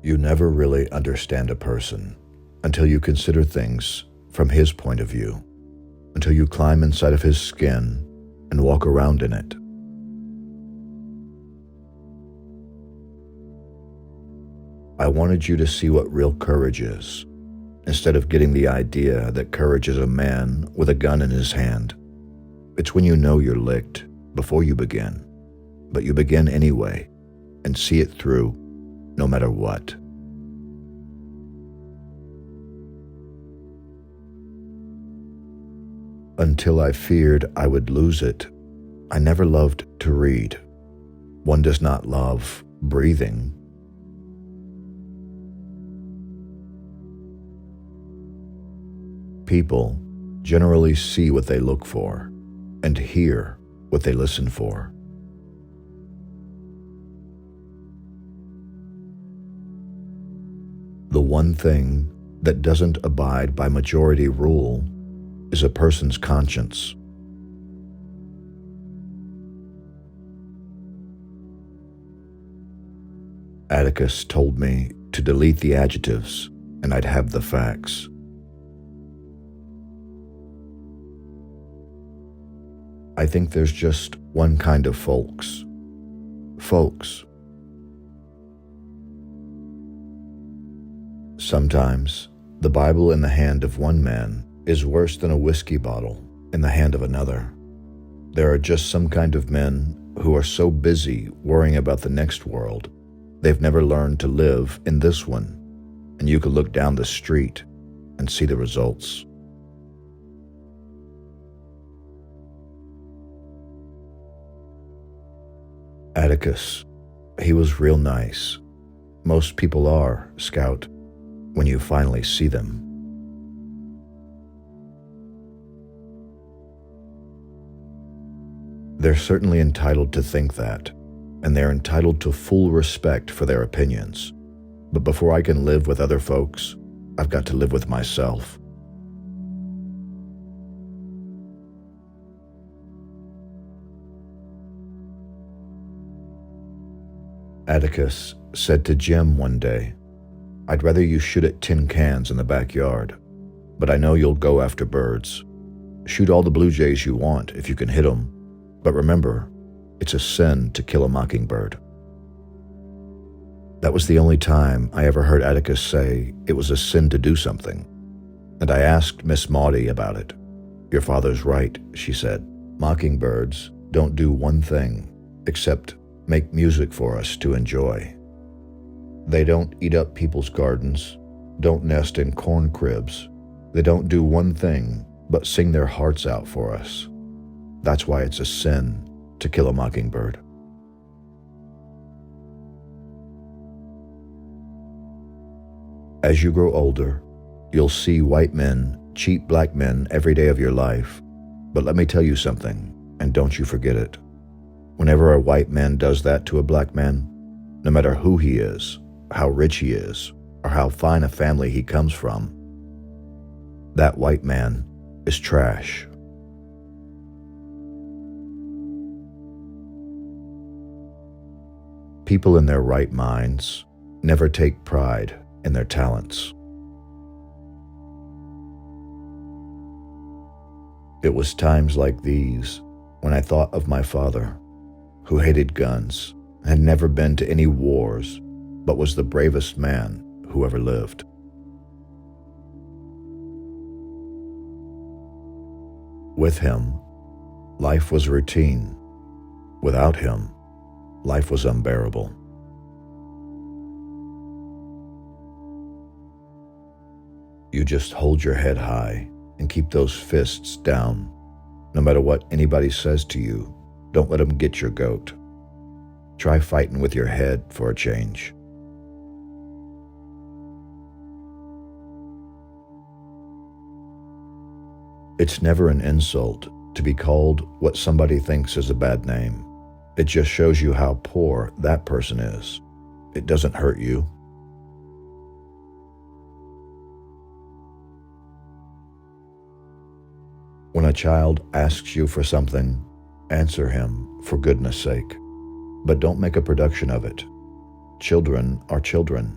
You never really understand a person until you consider things from his point of view, until you climb inside of his skin and walk around in it. I wanted you to see what real courage is, instead of getting the idea that courage is a man with a gun in his hand. It's when you know you're licked before you begin, but you begin anyway and see it through no matter what. Until I feared I would lose it, I never loved to read. One does not love breathing. People generally see what they look for and hear what they listen for. The one thing that doesn't abide by majority rule is a person's conscience. Atticus told me to delete the adjectives and I'd have the facts. I think there's just one kind of folks. Sometimes the Bible in the hand of one man is worse than a whiskey bottle in the hand of another. There are just some kind of men who are so busy worrying about the next world, they've never learned to live in this one, and you could look down the street and see the results. Atticus, he was real nice. Most people are, Scout, when you finally see them. They're certainly entitled to think that, and they're entitled to full respect for their opinions. But before I can live with other folks, I've got to live with myself. Atticus said to Jim one day, "I'd rather you shoot at tin cans in the backyard, but I know you'll go after birds. Shoot all the blue jays you want if you can hit them, but remember, it's a sin to kill a mockingbird." That was the only time I ever heard Atticus say it was a sin to do something, and I asked Miss Maudie about it. "Your father's right," she said. "Mockingbirds don't do one thing except make music for us to enjoy. They don't eat up people's gardens, don't nest in corn cribs. They don't do one thing but sing their hearts out for us. That's why it's a sin to kill a mockingbird." As you grow older, you'll see white men cheat black men every day of your life. But let me tell you something, and don't you forget it. Whenever a white man does that to a black man, no matter who he is, how rich he is, or how fine a family he comes from, that white man is trash. People in their right minds never take pride in their talents. It was times like these when I thought of my father, who hated guns, had never been to any wars, but was the bravest man who ever lived. With him, life was routine. Without him, life was unbearable. You just hold your head high and keep those fists down. No matter what anybody says to you, don't let them get your goat. Try fighting with your head for a change. It's never an insult to be called what somebody thinks is a bad name. It just shows you how poor that person is. It doesn't hurt you. When a child asks you for something, answer him for goodness sake, but don't make a production of it. Children are children.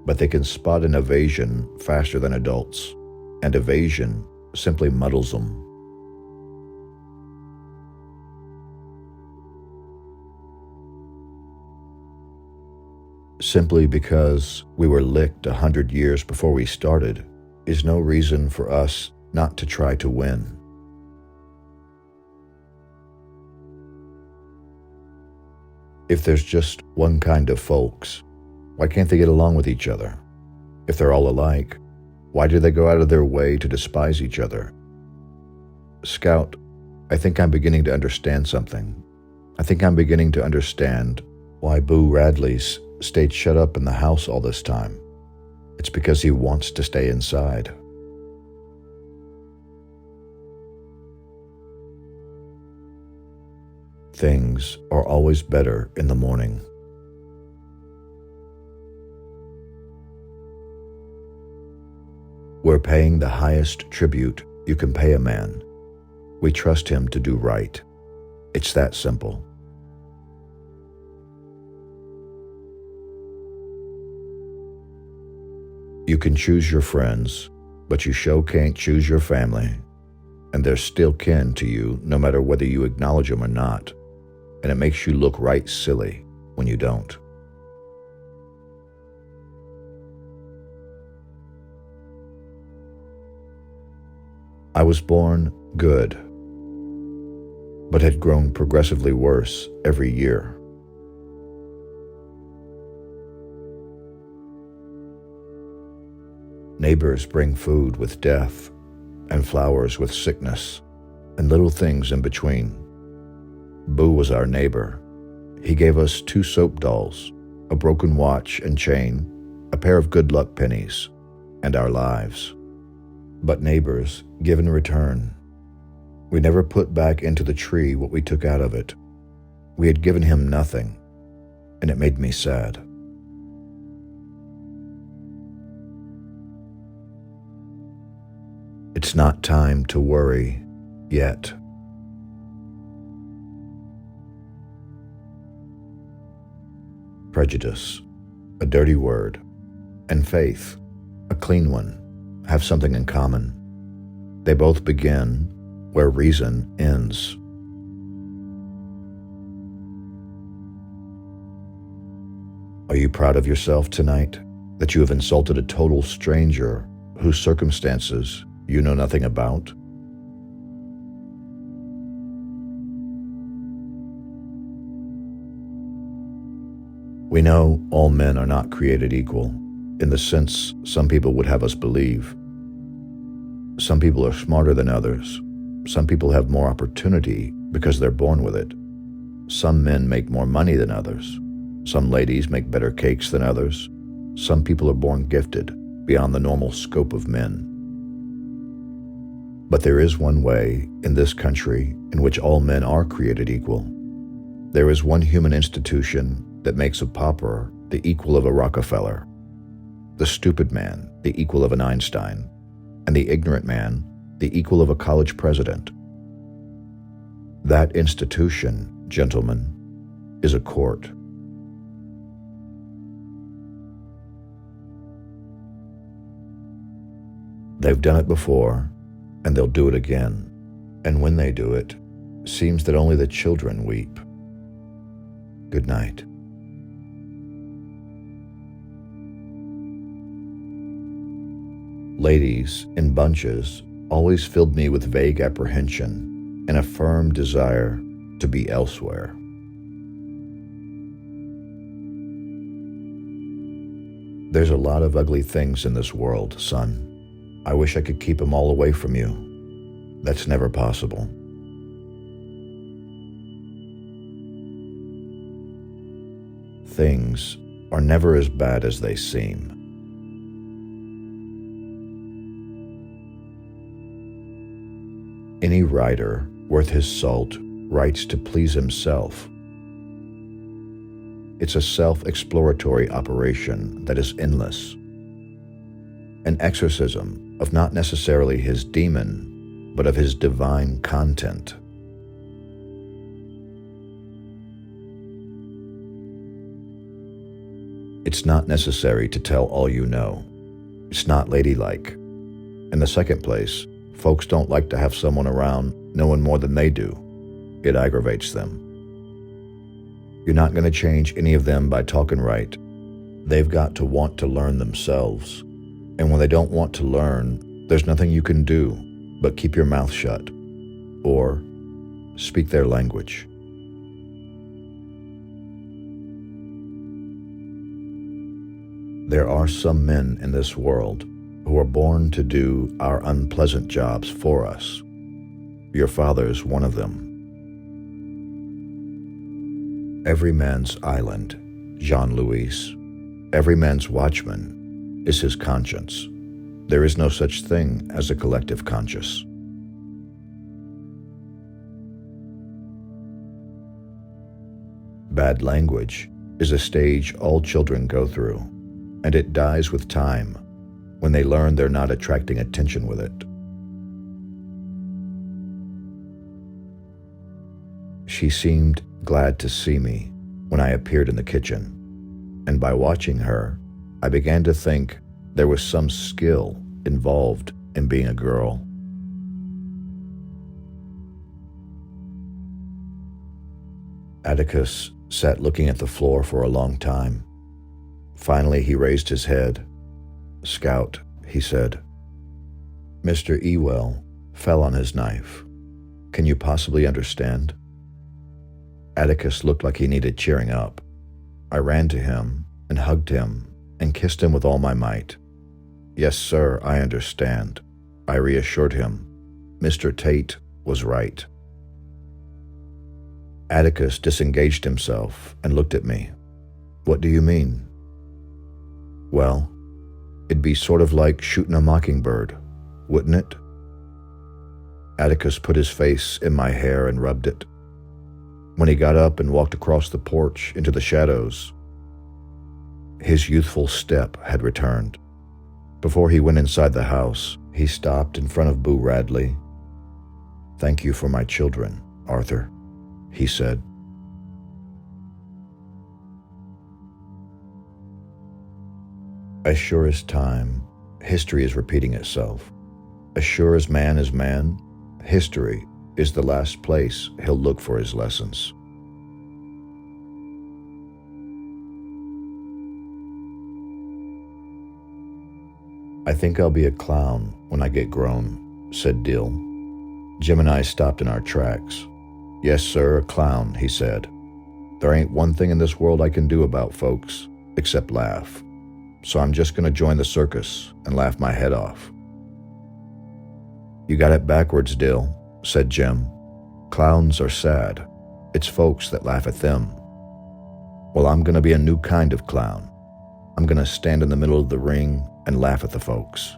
but they can spot an evasion faster than adults, and evasion simply muddles them. Simply because we were licked 100 years before we started is no reason for us not to try to win. If there's just one kind of folks, why can't they get along with each other? If they're all alike, why do they go out of their way to despise each other? Scout, I think I'm beginning to understand something. I think I'm beginning to understand why Boo Radley's stayed shut up in the house all this time. It's because he wants to stay inside. Things are always better in the morning. We're paying the highest tribute you can pay a man. We trust him to do right. It's that simple. You can choose your friends, but you sure can't choose your family. And they're still kin to you no matter whether you acknowledge them or not. And it makes you look right silly when you don't. I was born good, but had grown progressively worse every year. Neighbors bring food with death, and flowers with sickness, and little things in between. Boo was our neighbor. He gave us 2 soap dolls, a broken watch and chain, a pair of good luck pennies, and our lives. But neighbors give in return. We never put back into the tree what we took out of it. We had given him nothing, and it made me sad. It's not time to worry yet. Prejudice, a dirty word, and faith, a clean one, have something in common. They both begin where reason ends. Are you proud of yourself tonight that you have insulted a total stranger whose circumstances you know nothing about? We know all men are not created equal, in the sense some people would have us believe. Some people are smarter than others. Some people have more opportunity because they're born with it. Some men make more money than others. Some ladies make better cakes than others. Some people are born gifted beyond the normal scope of men. But there is one way in this country in which all men are created equal. There is one human institution that makes a pauper the equal of a Rockefeller, the stupid man the equal of an Einstein, and the ignorant man the equal of a college president. That institution, gentlemen, is a court. They've done it before, and they'll do it again. And when they do it, seems that only the children weep. Good night. Ladies in bunches always filled me with vague apprehension and a firm desire to be elsewhere. There's a lot of ugly things in this world, son. I wish I could keep them all away from you. That's never possible. Things are never as bad as they seem. Any writer worth his salt writes to please himself. It's a self-exploratory operation that is endless. An exorcism of not necessarily his demon, but of his divine content. It's not necessary to tell all you know. It's not ladylike. In the second place, folks don't like to have someone around knowing more than they do. It aggravates them. You're not going to change any of them by talking right. They've got to want to learn themselves. And when they don't want to learn, there's nothing you can do but keep your mouth shut or speak their language. There are some men in this world who are born to do our unpleasant jobs for us. Your father's one of them. Every man's island, Jean-Louis, every man's watchman is his conscience. There is no such thing as a collective conscience. Bad language is a stage all children go through, and it dies with time when they learn they're not attracting attention with it. She seemed glad to see me when I appeared in the kitchen, and by watching her, I began to think there was some skill involved in being a girl. Atticus sat looking at the floor for a long time. Finally, he raised his head. "Scout," he said. "Mr. Ewell fell on his knife. Can you possibly understand?" Atticus looked like he needed cheering up. I ran to him and hugged him and kissed him with all my might. "Yes, sir, I understand," I reassured him. "Mr. Tate was right." Atticus disengaged himself and looked at me. "What do you mean?" "Well, it'd be sort of like shooting a mockingbird, wouldn't it?" Atticus put his face in my hair and rubbed it. When he got up and walked across the porch into the shadows, his youthful step had returned. Before he went inside the house, he stopped in front of Boo Radley. "Thank you for my children, Arthur," he said. As sure as time, history is repeating itself. As sure as man is man, history is the last place he'll look for his lessons. "I think I'll be a clown when I get grown," said Dill. Jim and I stopped in our tracks. "Yes, sir, a clown," he said. "There ain't one thing in this world I can do about folks except laugh. So I'm just going to join the circus and laugh my head off." "You got it backwards, Dill," said Jim. "Clowns are sad. It's folks that laugh at them." "Well, I'm going to be a new kind of clown. I'm going to stand in the middle of the ring and laugh at the folks."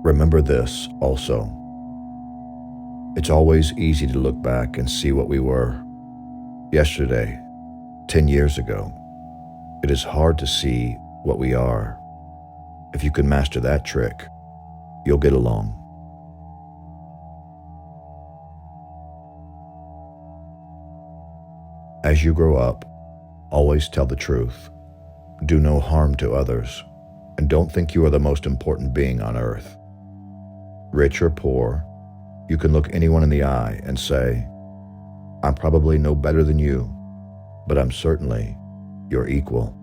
Remember this also. It's always easy to look back and see what we were. Yesterday, 10 years ago. It is hard to see what we are. If you can master that trick, you'll get along. As you grow up, always tell the truth. Do no harm to others, and don't think you are the most important being on earth. Rich or poor, you can look anyone in the eye and say, "I'm probably no better than you, but I'm certainly your equal."